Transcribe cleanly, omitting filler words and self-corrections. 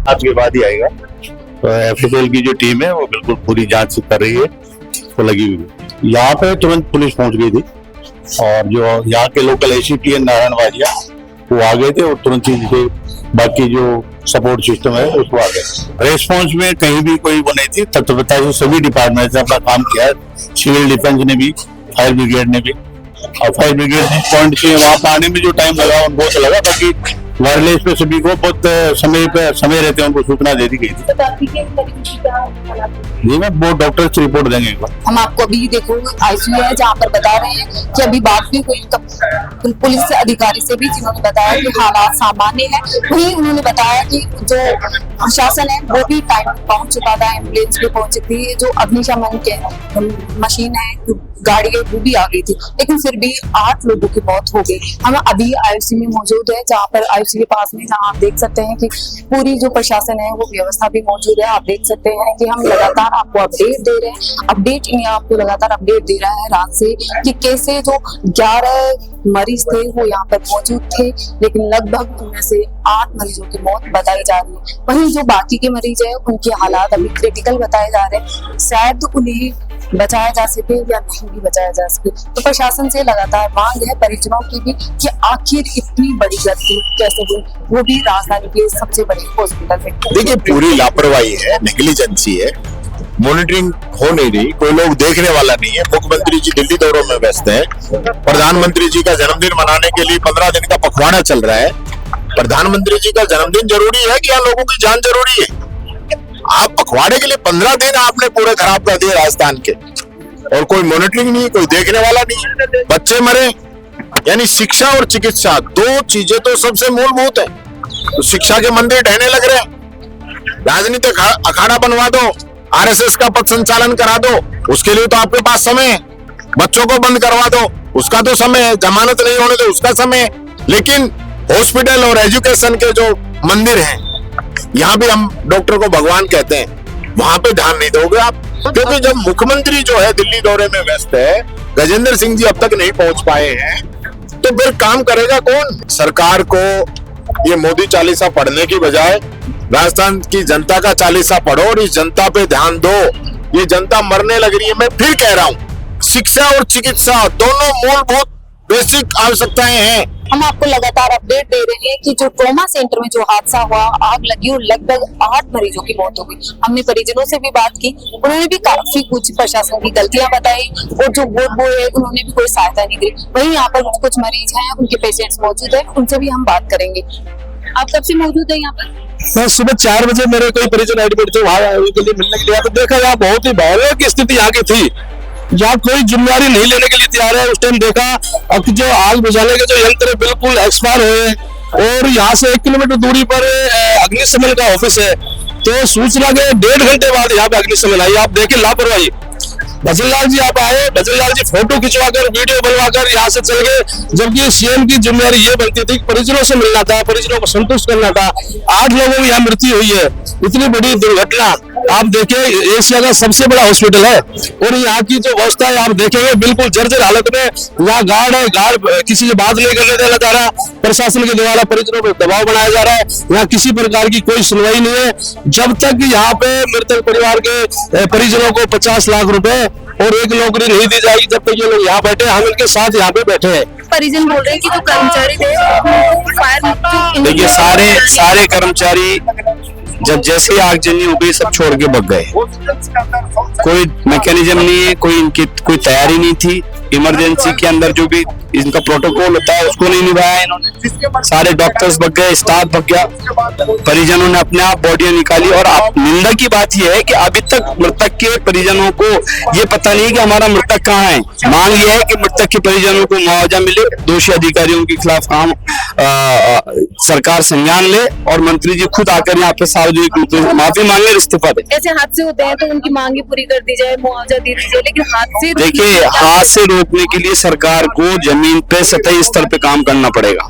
आज के बाद ही आएगा। तो एफएसएल की जो टीम है वो बिल्कुल पूरी जांच कर रही है, तो लगी हुई है। यहाँ पे तुरंत पुलिस पहुंच गई थी और जो यहाँ के लोकल एसीपी है नारायण वाजिया वो आ गए थे और तुरंत ही से बाकी जो सपोर्ट सिस्टम है उसको आ गए। रेस्पॉन्स में कहीं भी कोई वो नहीं थी, तत्परता से सभी डिपार्टमेंट ने अपना काम किया है। सिविल डिफेंस ने भी, फायर ब्रिगेड ने भी। और फायर ब्रिगेड जिस पॉइंट से वहां पर आने में जो टाइम लगा उनको तो लगा, बाकी वायरलेस पे सभी को बहुत समय रहते उनको सूचना दे दी गई थी। जी मैं वो डॉक्टर से रिपोर्ट देंगे एक बार। हम आपको अभी देखो आईसीयू है जहाँ पर बता रहे हैं कि अभी बात भी हुई पुलिस अधिकारी से भी, जिन्होंने बताया कि हालात सामान्य है। वहीं उन्होंने बताया कि जो प्रशासन है वो भी टाइम पर पहुंच चुका था, एम्बुलेंस भी पहुंच चुकी है, जो अग्निशमन के मशीन है गाड़ी है वो भी आ गई थी, लेकिन फिर भी 8 लोगों की मौत हो गई। हम अभी आईसीयू में मौजूद है, जहाँ पर आईसीयू के पास में जहाँ आप देख सकते हैं कि पूरी जो प्रशासन है वो व्यवस्था भी मौजूद है। आप देख सकते हैं कि हम लगातार आपको अपडेट दे रहे हैं, अपडेट इंडिया आपको लगातार अपडेट दे रहा है रात से कि कैसे जो 11 मरीज थे वो यहाँ पर मौजूद थे, लेकिन लगभग उनमें से 8 मरीजों की मौत बताई जा रही है। वहीं जो बाकी के मरीज है उनके हालात अभी क्रिटिकल बताए जा रहे हैं, शायद उन्हें बचाया जा सके या नहीं भी बचाया जा सके। तो प्रशासन से लगातार मांग है, परिजनों की भी, कि आखिर इतनी बड़ी गलती कैसे हुई, वो भी राजधानी के सबसे बड़े हॉस्पिटल में। देखिए पूरी लापरवाही है, नेग्लिजेंसी है, मॉनिटरिंग हो नहीं रही, कोई लोग देखने वाला नहीं है। मुख्यमंत्री जी दिल्ली दौरों में व्यस्त है, प्रधानमंत्री जी का जन्मदिन मनाने के लिए 15 दिन का पखवाड़ा चल रहा है। प्रधानमंत्री जी का जन्मदिन जरूरी है कि यहाँ लोगों की जान जरूरी है? आप पखवाड़े के लिए 15 दिन आपने पूरे खराब कर दिए राजस्थान के, और कोई मॉनिटरिंग नहीं, कोई देखने वाला नहीं। बच्चे मरे, यानी शिक्षा और चिकित्सा 2 चीजें तो सबसे मूलभूत है। तो शिक्षा के मंदिर ढहने लग रहे हैं, राजनीतिक अखाड़ा बनवा दो, आरएसएस का पथ संचालन करा दो, उसके लिए तो आपके पास समय है। बच्चों को बंद करवा दो, उसका तो समय है। जमानत नहीं होने दो, उसका समय है। लेकिन हॉस्पिटल और एजुकेशन के जो मंदिर हैं, यहाँ भी हम डॉक्टर को भगवान कहते हैं, वहां पे ध्यान नहीं दोगे आप? क्योंकि जब मुख्यमंत्री जो है दिल्ली दौरे में व्यस्त है, गजेंद्र सिंह जी अब तक नहीं पहुंच पाए हैं, तो फिर काम करेगा कौन? सरकार को ये मोदी चालीसा पढ़ने की बजाय राजस्थान की जनता का चालीसा पढ़ो और इस जनता पे ध्यान दो। ये जनता मरने लग रही है। मैं फिर कह रहा हूँ, शिक्षा और चिकित्सा दोनों मूलभूत बेसिक आवश्यकताएं हैं। हम आपको लगातार अपडेट दे रहे हैं कि जो ट्रॉमा सेंटर में जो हादसा हुआ, आग लगी और लगभग 8 मरीजों की मौत हो गई। हमने परिजनों से भी बात की, उन्होंने भी काफी कुछ प्रशासन की गलतियां बताई, और जो बोर्ड बॉय है उन्होंने भी कोई सहायता नहीं दी। वहीं यहाँ पर कुछ मरीज हैं, उनके पेशेंट्स मौजूद है, उनसे भी हम बात करेंगे। आप कब से मौजूद है यहाँ पर? मैं सुबह 4 बजे मेरे कोई परिजन एडमिट थे, वहां उनके लिए मिलने के लिए, तो देखा यहाँ बहुत ही भयावह स्थिति आगे थी, जहाँ कोई जिम्मेदारी नहीं लेने के लिए तैयार है। उस टाइम देखा अब जो आग बुझाने के जो यंत्र बिल्कुल एक्सपायर हुए, और यहाँ से 1 किलोमीटर दूरी पर अग्निशमन का ऑफिस है, तो सूचना के 1.5 घंटे बाद यहाँ पे अग्निशमन आई। आप देखिए लापरवाही। भजनलाल जी आप आए, भजनलाल जी फोटो खिंचवाकर वीडियो बनवाकर यहाँ से चल गए, जबकि सीएम की जिम्मेदारी ये बनती थी परिजनों से मिलना था, परिजनों को संतुष्ट करना था। 8 लोगों की यहाँ मृत्यु हुई है, इतनी बड़ी दुर्घटना। आप देखें, एशिया का सबसे बड़ा हॉस्पिटल है, और यहाँ की जो व्यवस्था है आप देखेंगे बिल्कुल जर्जर हालत में। यहाँ गार्ड है, गार्ड किसी से बात नहीं करने देना चाह रहा, प्रशासन के द्वारा परिजनों पर दबाव बनाया जा रहा है। यहाँ किसी प्रकार की कोई सुनवाई नहीं है। जब तक यहाँ पे मृतक परिवार के परिजनों को 50 लाख रुपए और 1 नौकरी नहीं दी जाएगी, जब तक ये लोग यहाँ बैठे, हम इनके साथ यहाँ पे बैठे हैं। परिजन बोल रहे हैं कि जो कर्मचारी थे फायर, देखिए सारे कर्मचारी जब जैसे आगजनी हो गई सब छोड़ के भग गए। कोई मैकेनिज्म नहीं है, कोई इनकी कोई तैयारी नहीं थी। इमरजेंसी के अंदर जो भी इनका प्रोटोकॉल होता है उसको नहीं निभाया इन्होंने। सारे डॉक्टर्स भग गए, स्टाफ भग गया, परिजनों ने अपने आप बॉडियां निकाली। और निंदा की बात यह है कि अभी तक मृतक के परिजनों को ये पता नहीं कि हमारा मृतक कहाँ है। मांग यह है कि मृतक के परिजनों को मुआवजा मिले, दोषी अधिकारियों के खिलाफ काम सरकार संज्ञान ले, और मंत्री जी खुद आकर यहाँ पे सार्वजनिक रूप से माफी मांगे और इस्तीफा दे। ऐसे हादसे होते हैं तो उनकी मांगे पूरी कर दी जाए, मुआवजा दे दीजिए, लेकिन हादसे देखिए हादसे रोकने के लिए सरकार को जमीन पे सतही स्तर पे काम करना पड़ेगा।